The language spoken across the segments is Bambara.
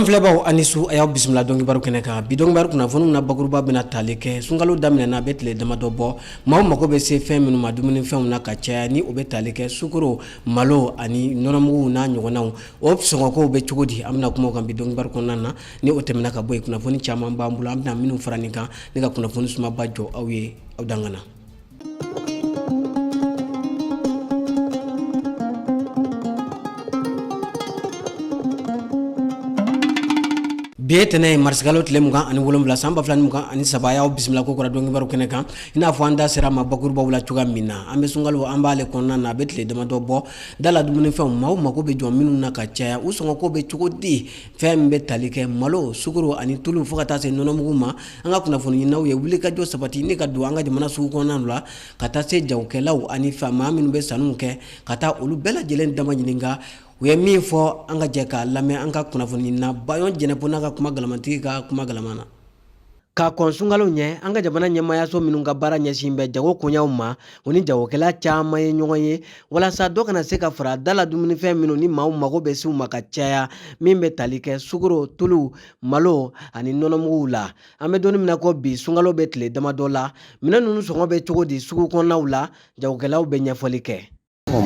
Anflebaw anisu ayaw bismillah dongi baru kene ka bidong baru kuna fonu na bakuruba bena talike sungalo damine na betle damado bo maw mako be se fem minu madumini fem na ka caya ni obe talike sukuro malo ani nonamu na nyogonaw op songo ko be chugodi amna kuma kan bidong baru kunana ni otemna ka boy kuna foni chama mbambula amna minu faranika ni ka kuna foni suma bajo awye awdangana Bietene marsigalo tlemuga ani wolomla samba flani muga ani sabaya o bismillah ko kora dongi baru kene kan ina fo anda sera ma bakur ba wala tuga minna ambe sungalo ambale konna na betle de mado bo dala dumuni fam maw mako be jom minu na ka caya usongo ko be chugodi fem be talike malo suguro ani tulu fo kata se nono muguma anga kuna fonu naw ye wuli ka jo sabati ni ka do anga jamana su ko nan la kata se jawke law ani fama minu be sanunke kata ulu bela jelen dama nyininga we mi fo anga jeka lame anga kuna foni na bayon jene pona ka kuma galamanti ka kuma galamana ka konsungalo nye anga jabana nyama ya so minunga bara nya simbe jago kunya umma oni jago kela chama ye nyonye wala sa doka na seka fra dala dumuni fe minu ni mawu mago be su maka chaya mimbe talike suguro tulu malo ani nono mula ame doni mina ko bi sungalo betle dama dola mina nunu songo be chogodi sugu konna ula jago kela be nya folike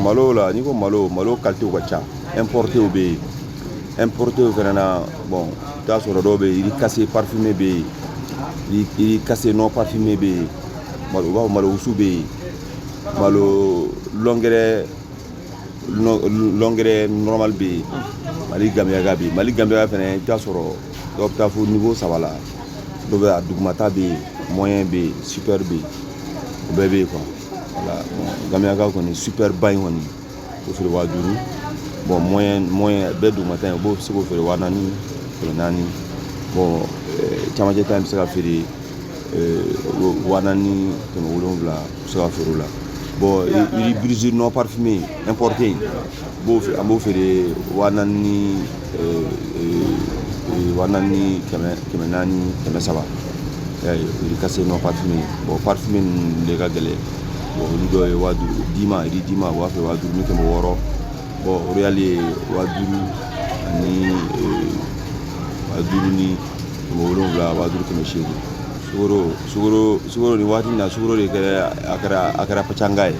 malo la ni ko malo qualité ko cha importé au be importé au kana bon ta so do be il cassé parfumé be il cassé non parfumé be malo usu be malo longere normal be mali gambia fene ta so do ta fo niveau ça va là do be adugmata be moyen be super be bébé quoi voilà gambia ga ko ni super bay woni ko fi waduru bon moyen bedu matin bo se ko fi wanani nani bon chamaje time se ka fi wanani to wolongla se ka fi la bon il brise non parfumé importé bo fi ambo fi wanani keme saba il casse non parfumé bon parfumé le ga gele bon lido e wadu dima wa fe wadu ni ke woro bon reali wadu ni mo wolongla wadu ke meshiri sugoro ni wati na sugoro le akara pachangai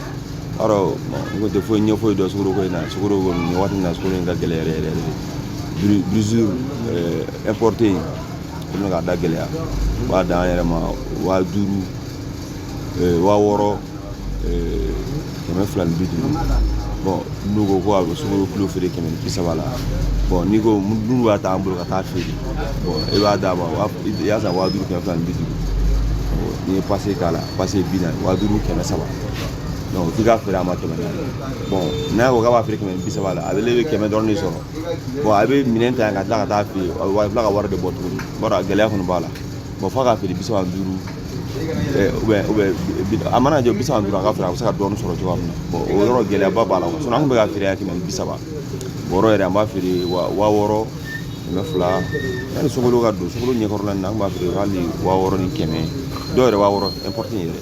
aro ngo de fo nyofo do sugoro ko na sugoro ni wati na sugoro nga gelere brisure importé ko nga da gelea wa da yere ma wadu wa woro keme flan bidu bon nugo ko abo sugoro kilo fere keme bisabala bon nigo mundu wa ta ambul ka ta fere bon e wa da ba ya sa wa duru keme flan bidu ni passé bina wa duru keme saba non tiga fere ama keme bon na ko ga wa fere keme bisabala abe le keme dorni so bon abe minenta nga ta fi wa fla ka war de botu bara gele ko bala bon fa ka fere bisabala duru amana jo bisa andura ka fara saka don soro to amna bo woro gele baba la so nan be ga fere yake men bisa ba woro ere amba fere wa woro me fla yani sogolo ga do sogolo nye korlan nan ba fere rali wa woro ni keme do ere wa woro important ere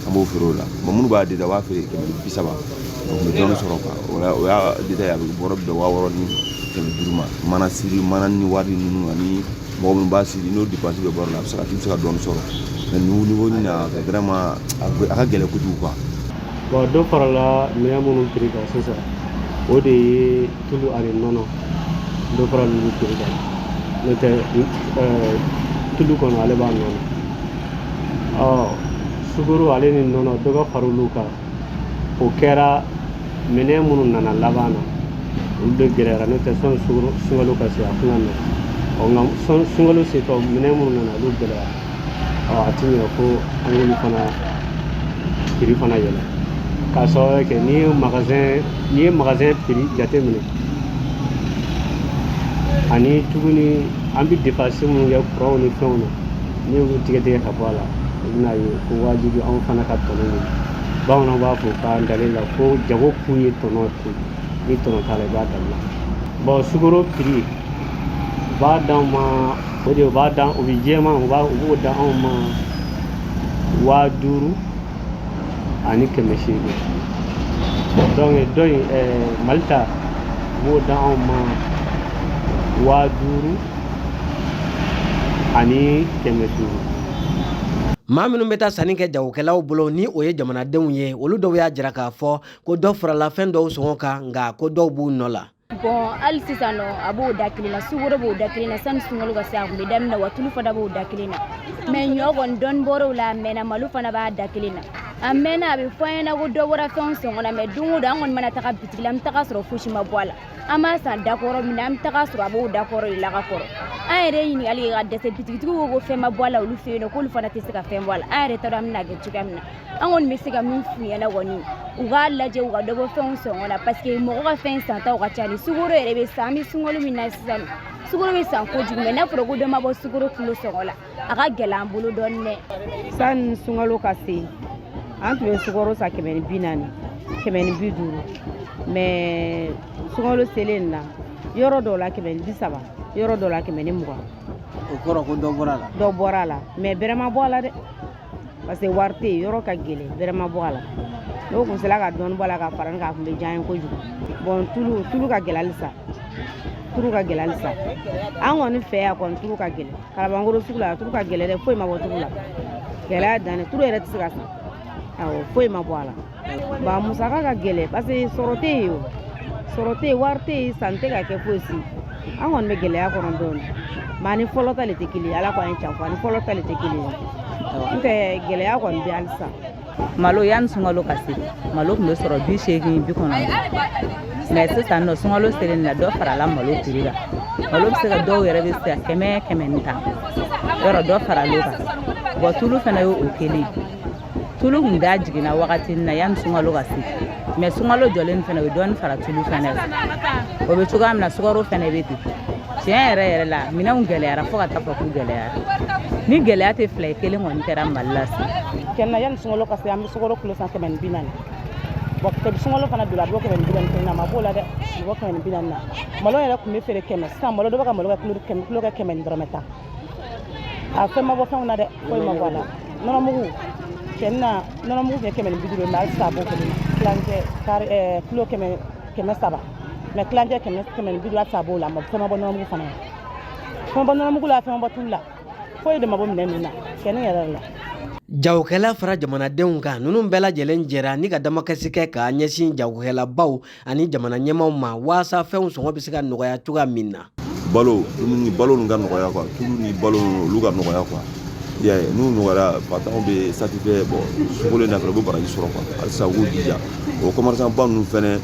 ambo fere la mo munu ba de da wa fere keme bisa ba mo don soro ka wala de da ya woro do wa woro ni keme duruma mana siri mana ni wadi nunu ani mo mun ba siri no dépense be bor la saka tim saka don soro nous niveau na vraiment aka gele ko du quoi bon do farala me amunu triga c'est ça o de tulu ari nono do farala ni triga le te tulu kono ale ba nono suguru ale ni nono do ga faruluka o kera mene munu nana labana ulde gerera ne te son suguru ka se afuna no o ngam son suguru se to mene munu nana lu gerera atini ko angoli prix fana yela ka so ke ni magasin prix jate mine ani tuguni ambi dépasser mon ya pro ni tono ni ko tige ka bala ina yi ko wajibi on fana ka tono ni bawna ba fo ka dalila ko jago kuyi tono ni tono tale ba dalla bo suguro prix ba dama ode ba dan obi jema ba o da on ma wa duru ani keme shege donc malta wo da on ma wa duru ani 500. maa minnu bɛ taa sanni kɛ jagokɛlaw bolo ni o ye jamanadenw ye olu dɔw y'a jira k'a fɔ ko dɔ farala fɛn dɔw sɔngɔ kan nka ko dɔw b'u nɔ la. Bon hali sisan nɔ a b'o da kelen na sukoro b'o da kelen na sani sunkalo ka se a kun bɛ daminɛ wa tulu fana b'o da kelen na mais ɲɔ kɔni dɔɔni bɔr'o la a mɛnna malo fana b'a da kelen na a mɛnna a bɛ fɔ an ɲɛna ko dɔ bɔra fɛnw sɔngɔ na mais don o don an kɔni mana taga bitigi la an bɛ taga sɔrɔ fosi ma bɔ a la an b'a san dakɔrɔ min na an bɛ taga sɔrɔ a b'o dakɔrɔ de la ka kɔrɔ an yɛrɛ ye ɲininkali kɛ ka dɛsɛ bitigitigiw ko ko fɛn ma bɔ a la olu fɛ yen nɔ k'olu fana tɛ se ka fɛn bɔ a la an yɛrɛ t'a dɔn an bɛna kɛ cogoya min na an kɔni bɛ se ka min f'u ɲɛna kɔni u k'a lajɛ u ka dɔ bɔ fɛnw sɔngɔ la parce que mɔgɔ ka fɛn santaw ka ca ni sukoro yɛrɛ bɛ san an bɛ sunkalo min na sisan sukoro bɛ san kojugu mais n'a fɔra ko dɔ ma bɔ sukoro kilo sɔngɔ la a ka gɛlɛn an bolo dɔɔni dɛ. Sani sunkalo ka se an tun bɛ sukoro san 140 150 mais sunkalo selen na yɔrɔ dɔw la 130 yɔrɔ dɔw la 120. o kɔrɔ ko dɔ bɔra la. dɔ bɔra la mais bɛrɛ ma bɔ a la dɛ parce que wari tɛ yen yɔrɔ ka gɛlɛn bɛrɛ ma bɔ a la n'o kun sera ka dɔɔni bɔ a la ka fara k'a kun bɛ diya an ye kojugu bon tulu ka gɛlɛn halisa tulu ka gɛlɛn halisa an kɔni fɛ yan kɔni tulu ka gɛlɛn Kalabankoro sugu la tulu ka gɛlɛn dɛ foyi ma bɔ tulu la gɛlɛya dannen tulu yɛrɛ tɛ se ka san awɔ foyi ma bɔ a la ba musaka ka gɛlɛn parce que sɔrɔ tɛ yen o sɔrɔ tɛ yen wari tɛ yen san tɛ ka kɛ foyi si an kɔni bɛ gɛlɛya kɔnɔ dɔɔni mais ani fɔlɔ ta de tɛ kelen ala k'an can fɔ ani fɔlɔ ta de tɛ kelen n tɛ gɛlɛya kɔni bɛ halisa. Malo yanni sunkalo ka se malo tun bɛ sɔrɔ 80 90 mais sisan nɔ sunkalo selen na dɔ farala malo prix la malo bɛ se ka dɔw yɛrɛ bɛ se ka 100 100 ta yɔrɔ dɔ faral'o kan bon tulu fana ye o kelen tulu kun da jiginna wagati na yanni sunkalo ka se mais sunkalo jɔlen fana o ye dɔɔni fara tulu fana kan o bɛ cogoya min na sukaro fana bɛ ten tiɲɛ yɛrɛ la minɛnw gɛlɛyara fo ka taa fɔ k'u gɛlɛyara ni gɛlɛya tɛ fila ye kelen kɔni kɛra Mali la sisan. Kɛnɛ yanni sunkalo ka se an bɛ sukaro kilo san 140 bon sunkalo fana donna a bɛ bɔ 140 na ma b'o la dɛ a bɛ bɔ 140 na malo yɛrɛ tun bɛ feere 100 sisan malo dɔ bɛ ka malo kɛ kilo kɛ 100 ni dɔrɔmɛ 10 a fɛn ma bɔ fɛnw na dɛ foyi ma bɔ a la nɔnɔmugu cɛnni na nɔnɔmugu tun ye 150 mais halisa a b'o kelen na kilancɛ kilo 100 mais kilancɛ 150 halisa a b'o la fɛn ma bɔ nɔnɔmugu fana fɛn ma bɔ nɔnɔmugu la fɛn ma bɔ tulu la foyi de ma bɔ minɛn ninnu na cɛnni yɛrɛ la. jagokɛla fara jamanadenw kan ninnu bɛɛ lajɛlen jɛra ni ka damakasi kɛ k'a ɲɛsin jagokɛlabaw ani jamana ɲɛmaw ma waasa fɛnw sɔngɔ bɛ se ka nɔgɔya cogoya min na. balo ni balo ka nɔgɔya quoi tulu ni balo olu ka nɔgɔya quoi ya n'u nɔgɔyara patron bɛ satisfait bon sukolo na fɛnɛ u bɛ baraji sɔrɔ quoi halisa u k'u jija o commerçant ba ninnu fɛnɛ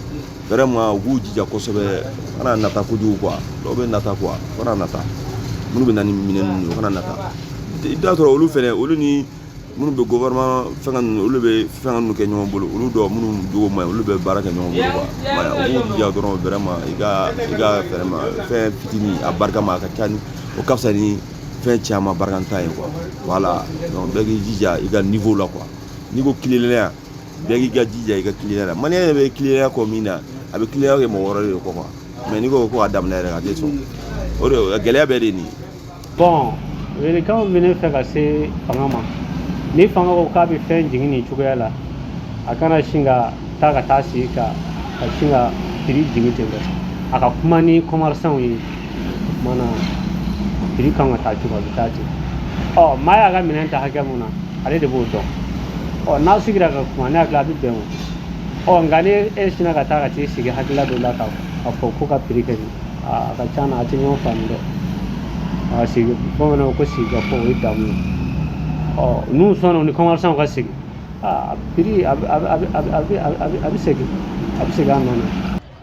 vraiment u k'u jija kosɛbɛ kana nata kojugu quoi dɔw bɛ nata quoi kana nata minnu bɛ na ni minɛn ninnu o kana nata i bɛ taa sɔrɔ olu fɛnɛ olu ni minnu bɛ gouvernement fɛngɛ ninnu olu bɛ fɛngɛ ninnu kɛ ɲɔgɔn bolo olu dɔw minnu jogo man ɲi olu bɛ baara kɛ ɲɔgɔn bolo quoi u k'u jija dɔrɔn vraiment i ka vraiment fɛn fitinin a barika ma a ka ca ni o ka fisa ni fɛn caman barikanta ye quoi voilà donc bɛɛ k'i jija i ka niveau la quoi n'i ko kilennenya bɛɛ k'i ka jija i ka kilennenya la maliyɛn bɛ kilennenya kɔ min na a bɛ kilennenya kɛ mɔgɔ wɛrɛ de kɔ quoi mais n'i ko ko a daminɛ yɛrɛ a tɛ sɔn o de gɛlɛya bɛɛ de ye nin ye. Bon welekanw bɛ ne fɛ ka se fanga ma ni fanga ko k'a bɛ fɛn jigin nin cogoya la a kana sin ka taa sigi ka sin ka prix jigin ten dɛ a ka kuma ni commerçants ye mana prix kan ka taa cogo a bɛ taa ten maa y'a ka minɛn ta hakɛ mun na ale de b'o dɔn n'a sigira ka kuma ne hakili a bɛ bɛn o nka ni e sinna ka taa ka t'i sigi hakilila dɔ la ka fɔ ko ka prix kɛ nin a ka ca na a tɛ ɲɔgɔn faamu dɛ sigi bamananw ko sigi ka fɔ o ye damu ye n'u sɔnna ni commerçants ka sigi prix a bɛ segin a nɔ na.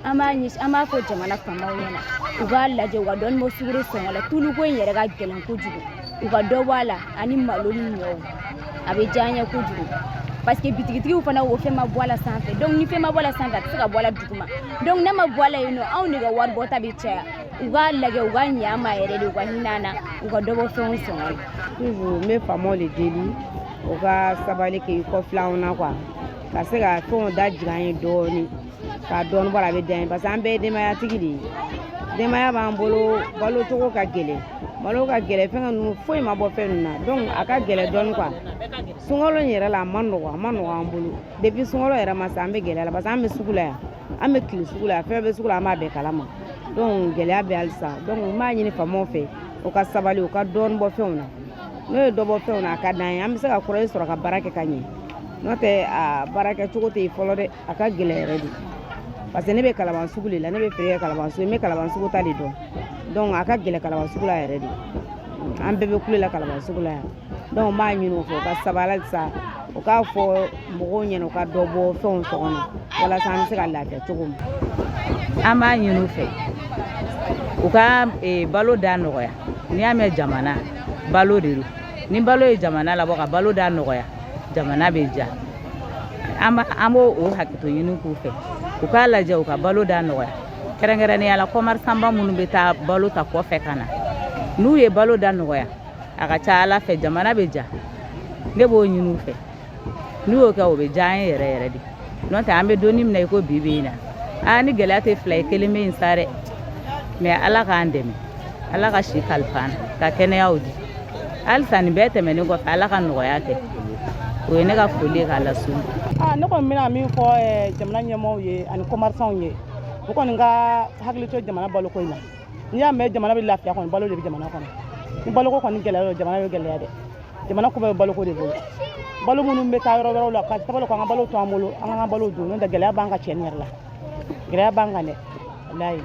An b'a fɔ jamana faamaw ɲɛna u k'a lajɛ u ka dɔɔni bɔ sukaro sɔngɔ la tulu ko in yɛrɛ ka gɛlɛn kojugu u ka dɔ bɔ a la ani malo ni ɲɔw a bɛ diya an ye kojugu parce que bitigitigiw fana o fɛn ma bɔ a la sanfɛ donc ni fɛn ma bɔ a la sanfɛ a tɛ se ka bɔ a la duguma donc n'a ma bɔ a la yen nɔ anw de ka wari bɔta bɛ caya u k'a lajɛ u ka ɲɛ an ma yɛrɛ de u ka hinɛ an na u ka dɔ bɔ fɛnw sɔngɔ la. toujours n bɛ faamaw de deli u ka sabali k'i kɔfilɛ anw na quoi ka se ka fɛnw da jigin an ye dɔɔni ka dɔɔni bɔ a la a bɛ diya an ye parce que an bɛɛ ye denbayatigi de ye denbaya b'an bolo balo cogo ka gɛlɛn malo ka gɛlɛn fɛngɛ ninnu foyi ma bɔ fɛn ninnu na donc a ka gɛlɛn dɔɔni quoi sunkalo in yɛrɛ la a ma nɔgɔ an bolo depuis sunkalo yɛrɛ ma se an bɛ gɛlɛya la parce que an bɛ sugu la yan an bɛ tile sugu la yan fɛn bɛ sugu la an b'a bɛɛ kalama donc gɛlɛya bɛ halisa donc n b'a ɲini faamaw fɛ o ka sabali o ka dɔɔni bɔ fɛnw na n'o ye dɔ bɔ fɛnw na a ka d'an ye an bɛ se ka kɔrɔlen sɔrɔ ka baara kɛ ka ɲɛ n'o tɛ a baara kɛ cogo tɛ yen fɔlɔ dɛ a ka gɛlɛn yɛrɛ de parce que ne bɛ Kalaban sugu de la ne bɛ feere kɛ Kalaban sugu n bɛ Kalaban sugu ta de dɔn donc a ka gɛlɛn Kalaban sugu la yɛrɛ de an bɛɛ bɛ kule la Kalaban sugu la yan donc n b'a ɲini o fɛ o ka sabali sa o k'a fɔ mɔgɔw ɲɛna u ka dɔ bɔ fɛnw so kɔnɔ walasa an bɛ se ka lafiya cogo min an b'a ɲini u fɛ u ka balo da nɔgɔya n'i y'a mɛn jamana balo de don ni balo ye jamana labɔ ka balo da nɔgɔya jamana bɛ ja an b'o o hakɛto ɲini k'u fɛ u k'a lajɛ u ka balo da nɔgɔya kɛrɛnkɛrɛnnenya la commerçant minnu bɛ taa balo ta kɔfɛ ka na n'u ye balo da nɔgɔya a ka ca Ala fɛ jamana bɛ ja ne b'o ɲini u fɛ n'u y'o kɛ o bɛ ja an ye yɛrɛ yɛrɛ de n'o tɛ an bɛ donni min na i ko bi bi in na ni gɛlɛya tɛ fila ye kelen bɛ yen sa dɛ mais Ala k'an dɛmɛ Ala ka si kalifa an na ka kɛnɛyaw di halisa nin bɛɛ tɛmɛnen kɔfɛ Ala ka nɔgɔya kɛ o ye ne ka foli ye k'a lase u ma. Ne kɔni bɛna min fɔ jamana ɲɛmɔgɔw ye ani commerçants ye u kɔni ka hakili to jamana baloko in na n'i y'a mɛn jamana bɛ lafiya kɔni balo de bɛ jamana kɔnɔ ni baloko kɔni gɛlɛya jamana bɛ gɛlɛya dɛ jamana ko bɛ baloko de bolo balo minnu bɛ taa yɔrɔ wɛrɛw la ka sabali ko an ka balo to an bolo an ka balo dun n'o tɛ gɛlɛya b'an ka tiɲɛni yɛrɛ la gɛlɛya b'an kan dɛ walayi.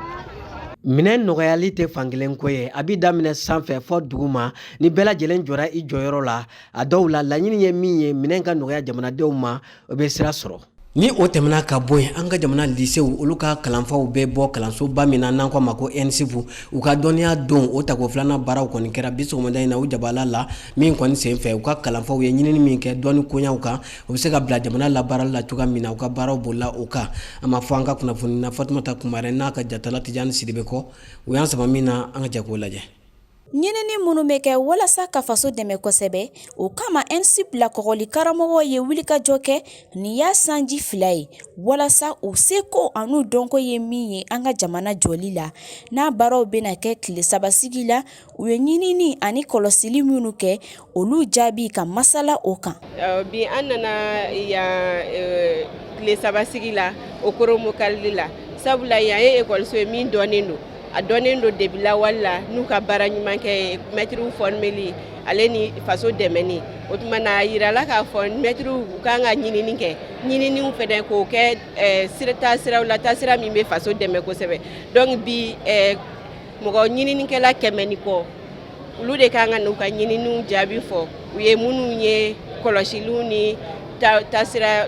Minɛn nɔgɔyali tɛ fankelen ko ye a bɛ daminɛ sanfɛ fɔ dugu ma ni bɛɛ lajɛlen jɔra i jɔyɔrɔ la a dɔw la laɲini ye min ye minɛn ka nɔgɔya jamanadenw ma o bɛ sira sɔrɔ. Ni o tɛmɛna ka bɔ yen an ka jamana lycéw olu ka kalanfaw bɛ bɔ kalansoba min na n'an ko ma ko ENSIF u ka dɔnniya don o tako filanan baaraw kɔni kɛra bi sɔgɔmada in na u jabala la min kɔni sen fɛ u ka kalanfaw ye ɲinini min kɛ dɔnni koɲaw kan u bɛ se ka bila jamana labaarali la cogoya min na u ka baaraw bolila o kan a ma fɔ an ka kunnafoni na Fatumata Kumare n'a ka jatala Tijani Sidibe kɔ u y'an sama min na an ka jɛ k'o lajɛ. ɲinini minnu bɛ kɛ walasa ka faso dɛmɛ kosɛbɛ o kama ENSIF la kɔgɔli karamɔgɔ ye wulikajɔ kɛ nin y'a sanji 2 ye walasa u seko anu dɔnko ye min ye an ka jamana jɔli la n'a baaraw bɛna kɛ tile 3 sigi la u ye ɲinini ani kɔlɔsili minnu kɛ olu jaabi ka masala o kan. Bi an nana yan tile 3 sigi la o koromokali la sabula yan ye ekɔliso ye min dɔnnen don a dɔnnen don depuis lawali la n'u ka baara ɲuman kɛ mɛtiriw formeli ale ni faso dɛmɛni o tuma na a yirala k'a fɔ mɛtiriw u kan ka ɲinini kɛ ɲininiw fɛnɛ k'o kɛ taasiraw la taasira min bɛ faso dɛmɛ kosɛbɛ donc bi mɔgɔ ɲininikɛla 100 ni kɔ olu de kan ka n'u ka ɲininiw jaabi fɔ u ye minnu ye kɔlɔsiliw ni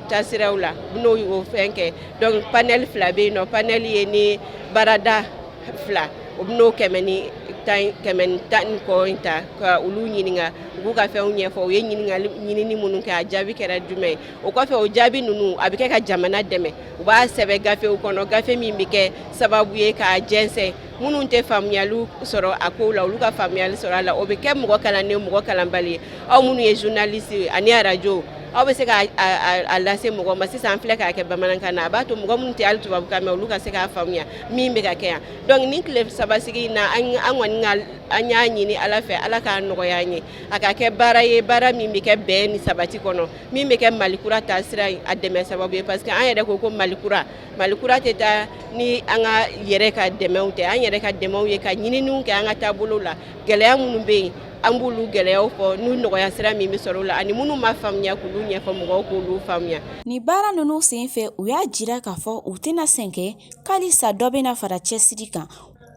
taasiraw la n'o y'o fɛn kɛ donc panel 2 bɛ yen nɔ panel ye ni barada 2 o bɛn'o 110 kɔ in ta ka olu ɲininka u b'u ka fɛnw ɲɛfɔ u ye ɲinini minnu kɛ a jaabi kɛra jumɛn o kɔfɛ o jaabi ninnu a bɛ kɛ ka jamana dɛmɛ u b'a sɛbɛn gafew kɔnɔ gafe min bɛ kɛ sababu ye k'a jɛnsɛn minnu tɛ faamuyali sɔrɔ a kow la olu ka faamuyali sɔrɔ a la o bɛ kɛ mɔgɔ kalannen mɔgɔ kalanbali ye aw minnu ye journaliste ani radio aw bɛ se k'a lase mɔgɔ ma sisan an filɛ k'a kɛ bamanankan na a b'a to mɔgɔ minnu tɛ hali tubabukan mɛn olu ka se k'a faamuya min bɛ ka kɛ yan donc nin tile 3 sigi in na an kɔni an y'a ɲini Ala fɛ Ala k'a nɔgɔya an ye a ka kɛ baara ye baara min bɛ kɛ bɛn ni sabati kɔnɔ min bɛ kɛ Malikura taasira a dɛmɛ sababu ye parce que an yɛrɛ ko Malikura tɛ taa ni an ka yɛrɛ ka dɛmɛw tɛ an yɛrɛ ka dɛmɛw ye ka ɲininiw kɛ an ka taabolo la gɛlɛya minnu bɛ yen an b'olu gɛlɛyaw fɔ n'u nɔgɔya sira min bɛ sɔrɔ o la ani minnu ma faamuya k'olu ɲɛfɔ mɔgɔw k'olu faamuya. Ni baara ninnu sen fɛ u y'a jira k'a fɔ u tɛna sɛnkɛ k'alisa dɔ bɛna fara cɛsiri kan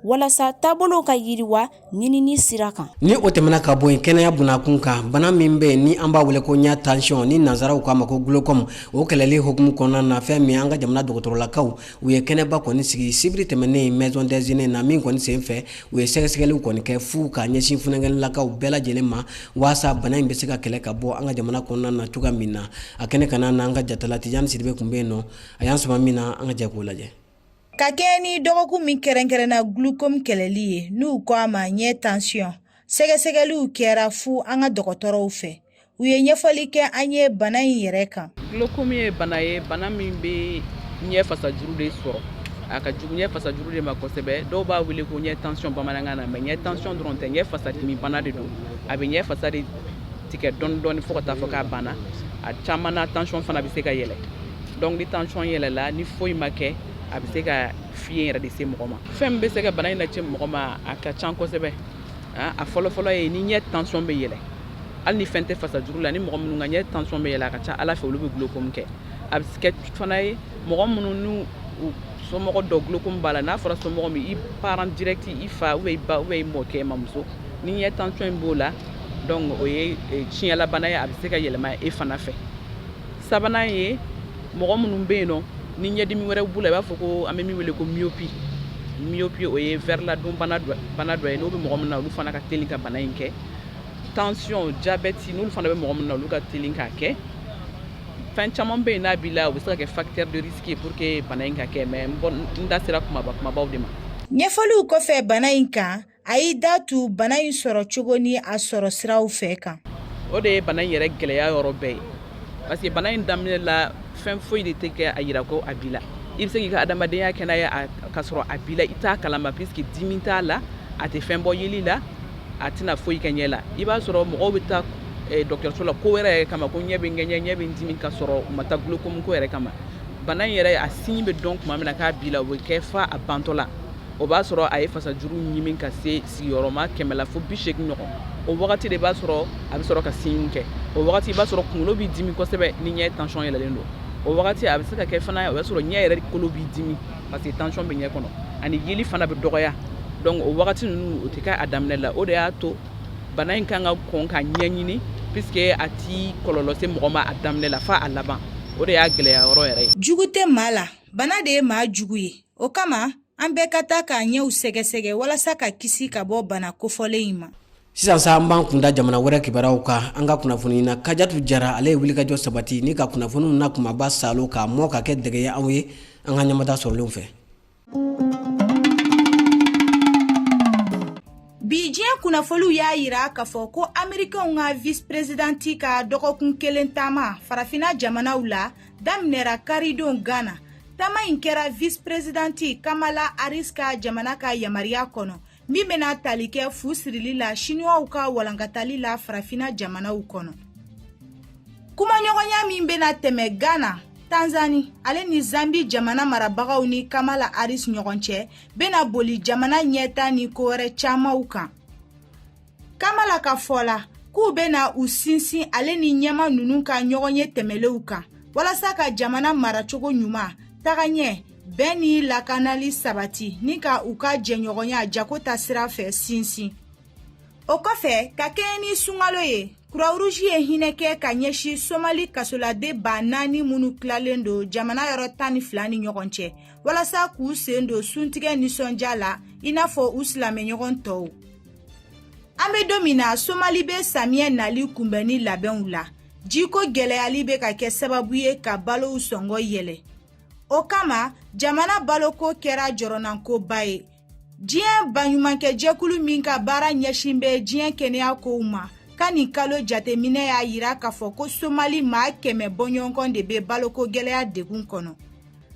walasa taabolow ka yiriwa ɲinini sira kan. Ni o tɛmɛna ka bɔ yen kɛnɛya bunakun kan bana min bɛ yen ni an b'a wele ko ɲa tension ni nanzaraw k'a ma ko glaucome o kɛlɛli hukumu kɔnɔna na fɛn min an ka jamana dɔgɔtɔrɔlakaw u ye kɛnɛba kɔni sigi sibiri tɛmɛnen maison des aînés na min kɔni sen fɛ u ye sɛgɛsɛgɛliw kɔni kɛ fu ka ɲɛsin funankɛnilakaw bɛɛ lajɛlen ma waasa bana in bɛ se ka kɛlɛ ka bɔ an ka jamana kɔnɔna na cogoya min na a kɛnɛ kana na an ka jatala Tijani Sidibe kun bɛ yen nɔ a y'an sama min na an ka jɛ k'o lajɛ. Ka kɛ ni dɔgɔkun min kɛrɛnkɛrɛnna glaucome kɛlɛli ye n'u ko a ma ɲɛ tension sɛgɛsɛgɛliw kɛra fu an ka dɔgɔtɔrɔw fɛ u ye ɲɛfɔli kɛ an ye bana in yɛrɛ kan. Glaucome ye bana min bɛ ɲɛ fasajuru de sɔrɔ a ka jugu ɲɛ fasajuru de ma kosɛbɛ dɔw b'a wele ko ɲɛ tension bamanankan na mais ɲɛ tension dɔrɔn tɛ ɲɛ fasadimi bana de don a bɛ ɲɛ fasa de tigɛ dɔɔni dɔɔni fo ka taa fɔ k'a banna a caman na tension fana bɛ se ka yɛlɛ donc ni tension yɛlɛla ni foyi ma kɛ a bɛ se ka fiɲɛ yɛrɛ de se mɔgɔ ma fɛn min bɛ se ka bana in lase mɔgɔ ma a ka ca kosɛbɛ a fɔlɔfɔlɔ ye ni ɲɛ tension bɛ yɛlɛ hali ni fɛn tɛ fasa juru la ni mɔgɔ minnu ka ɲɛ tension bɛ yɛlɛ a ka ca ala fɛ olu bɛ glaucome kɛ a bɛ kɛ fana ye mɔgɔ minnu n'u somɔgɔ dɔ glaucome b'a la n'a fɔra somɔgɔ min i parent direct i fa ou i ba ou i mɔkɛ mamuso ni ɲɛ tension in b'o la donc o ye tiɲɛlabana ye a bɛ se ka yɛlɛma e fana fɛ sabanan ye mɔgɔ minnu bɛ yen nɔ ni ɲɛdimi wɛrɛ b'u la i b'a fɔ ko an bɛ min wele ko myopie o ye verladon bana dɔ ye n'o bɛ mɔgɔ min na olu fana ka teli ka bana in kɛ tension diabète n'olu fana bɛ mɔgɔ min na olu ka teli k'a kɛ fɛn caman bɛ yen n'a b'i la o bɛ se ka kɛ facteur de risque ye pour que bana in ka kɛ mais n da sera kumabaw de ma. ɲɛfɔliw kɔfɛ bana in kan a y'i da tu bana in sɔrɔ cogo ni a sɔrɔ siraw fɛ kan. o de ye bana in yɛrɛ gɛlɛya yɔrɔ bɛɛ ye parce que bana in daminɛ la fɛn foyi de tɛ kɛ a yira ko a b'i la i bɛ se k'i ka adamadenya kɛnɛya ka sɔrɔ a b'i la i t'a kalama puisque dimi t'a la a tɛ fɛn bɔ yeli la a tɛna foyi kɛ ɲɛ la i b'a sɔrɔ mɔgɔw bɛ taa dɔgɔtɔrɔso la ko wɛrɛ yɛrɛ kama ko ɲɛ bɛ n ŋɛɲɛ ɲɛ bɛ n dimi ka sɔrɔ u ma taa glaucome ko yɛrɛ kama bana in yɛrɛ a signe bɛ dɔn tuma min na k'a b'i la o bɛ kɛ fa a bantɔ la o b'a sɔrɔ a ye fasajuru ɲimi ka se sigiyɔrɔma 100 la fo 80 ɲɔgɔn o wagati de b'a sɔrɔ a bɛ sɔrɔ ka signe kɛ o wagati i b'a sɔrɔ kunkolo b'i dimi kosɛbɛ ni ɲɛ tension yɛlɛlen don o wagati a bɛ se ka kɛ fana o b'a sɔrɔ ɲɛ yɛrɛ kolo b'i dimi parce que tension bɛ ɲɛ kɔnɔ ani yeli fana bɛ dɔgɔya donc o wagati ninnu o tɛ kɛ a daminɛ la o de y'a to bana in kan ka kɔn ka ɲɛɲini puisque a ti kɔlɔlɔ se mɔgɔ ma a daminɛ la fa a laban o de y'a gɛlɛya yɔrɔ yɛrɛ ye. jugu tɛ maa la bana de ye maa jugu ye o kama an bɛɛ ka taa k'a ɲɛw sɛgɛsɛgɛ walasa ka kisi ka bɔ bana kofɔlen in ma. sisan sa an b'an kunda jamana wɛrɛ kibaruyaw kan an ka kunnafoni na Kajatu Jara ale ye wulikajɔ sabati ni ka kunnafoniw na kumaba salo k'a mɔ ka kɛ dɛgɛ ye anw ye an ka ɲɛmada sɔrɔlenw fɛ. bi diɲɛ kunnafoniw y'a yira k'a fɔ ko Amerikɛnw ka vice présidenti ka dɔgɔkun kelen taama farafina jamanaw la daminɛra karidon Ghana. Taama in kɛra vice présidenti Kamala Harris ka jamana ka yamaruya kɔnɔ min bɛna tali kɛ fu sirili la Chinois ka walankatali la farafina jamanaw kɔnɔ. Kumaɲɔgɔnya min bɛna tɛmɛ Ghana, Tanzanie, ale ni Zambie jamana marabagaw ni Kamala Harris ɲɔgɔn cɛ bɛna boli jamana ɲɛta ni ko wɛrɛ camanw kan. Kamala ka fɔ la k'u bɛna u sinsin ale ni ɲɛma ninnu ka ɲɔgɔn ye tɛmɛlenw kan walasa ka jamana maracogo ɲuman taga ɲɛ bɛn ni lakanali sabati ni ka u ka jɛɲɔgɔnya jago ta sira fɛ sinsin. O kɔfɛ ka kɛɲɛ ni sunkalo ye Croix-Rouge ye hinɛ kɛ ka ɲɛsin Somali kasoladen 4,000 minnu tilalen don jamana yɔrɔ 12 ni ɲɔgɔn cɛ walasa k'u sen don suntigɛ nisɔndiya la i n'a fɔ u silamɛɲɔgɔn tɔw. An bɛ don min na Somali bɛ samiyɛ nali kunbɛnni labɛnw la jiko gɛlɛyali bɛ ka kɛ sababu ye ka balow sɔngɔ yɛlɛ. O kama jamana baloko kɛra jɔrɔnankoba ye. Diɲɛ baɲumankɛ jɛkulu min ka baara ɲɛsin bɛ diɲɛ kɛnɛya kow ma ka nin kalo jateminɛ y'a yira k'a fɔ ko Somali maa 100 bɔɲɔgɔn de bɛ baloko gɛlɛya degun kɔnɔ.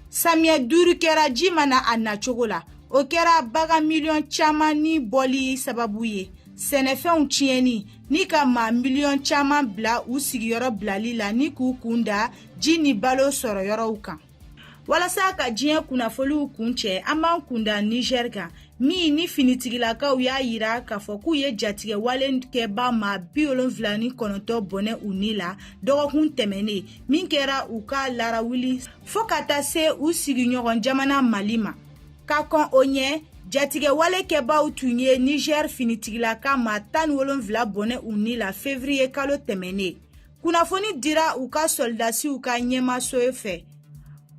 Samiyɛ 5 kɛra ji mana a nacogo la o kɛra bagan miliyɔn caman ni bɔli sababu ye. Sɛnɛfɛnw tiɲɛni ni ka maa miliyɔn caman bila u sigiyɔrɔ bilali la ni k'u kunda ji ni balo sɔrɔ yɔrɔw kan. Walasa ka diɲɛ kunnafoniw kun cɛ an b'an kunda Niger kan min ni finitigilakaw y'a yira k'a fɔ k'u ye jatigɛ wale kɛba maa 79 bɔnɛ u ni la dɔgɔkun tɛmɛnen min kɛra u ka larawuli fo ka taa se u sigiɲɔgɔn jamana Mali ma. Ka kɔn o ɲɛ jatigɛ wale kɛbaw tun ye Niger finitigilaka maa 17 bɔnɛ u ni la février kalo tɛmɛnen. Kunnafoni dira u ka soldasiw ka ɲɛmaso fɛ.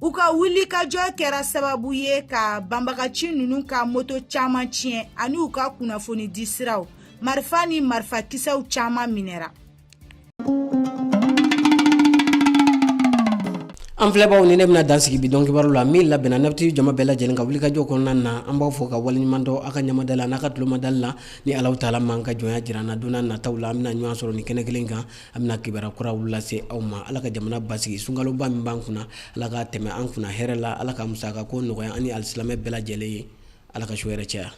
U ka wulikajɔ kɛra sababu ye ka banbagaci ninnu ka moto caman tiɲɛ ani u ka kunnafoni di siraw marifa ni marifakisɛw caman minɛra. an filɛbaw ni ne bɛna dan sigi bidɔn kibaru la min labɛnna nabiti jama bɛɛ lajɛlen ka wulikajɔ kɔnɔna na an b'aw fɔ ka waleɲuman dɔ aw ka ɲamada la n'a ka tulomadali la ni Alahu taala m'an ka jɔnya jira an na don n'a nataw la an bɛna ɲɔgɔn sɔrɔ ni kɛnɛ kelen kan an bɛna kibaruya kuraw lase aw ma. Ala ka jamana basigi sunkaloba min b'an kunna Ala ka tɛmɛ an kunna hɛrɛ la Ala ka musaka ko nɔgɔya ani alisilamɛ bɛɛ lajɛlen ye Ala ka su hɛrɛ caya.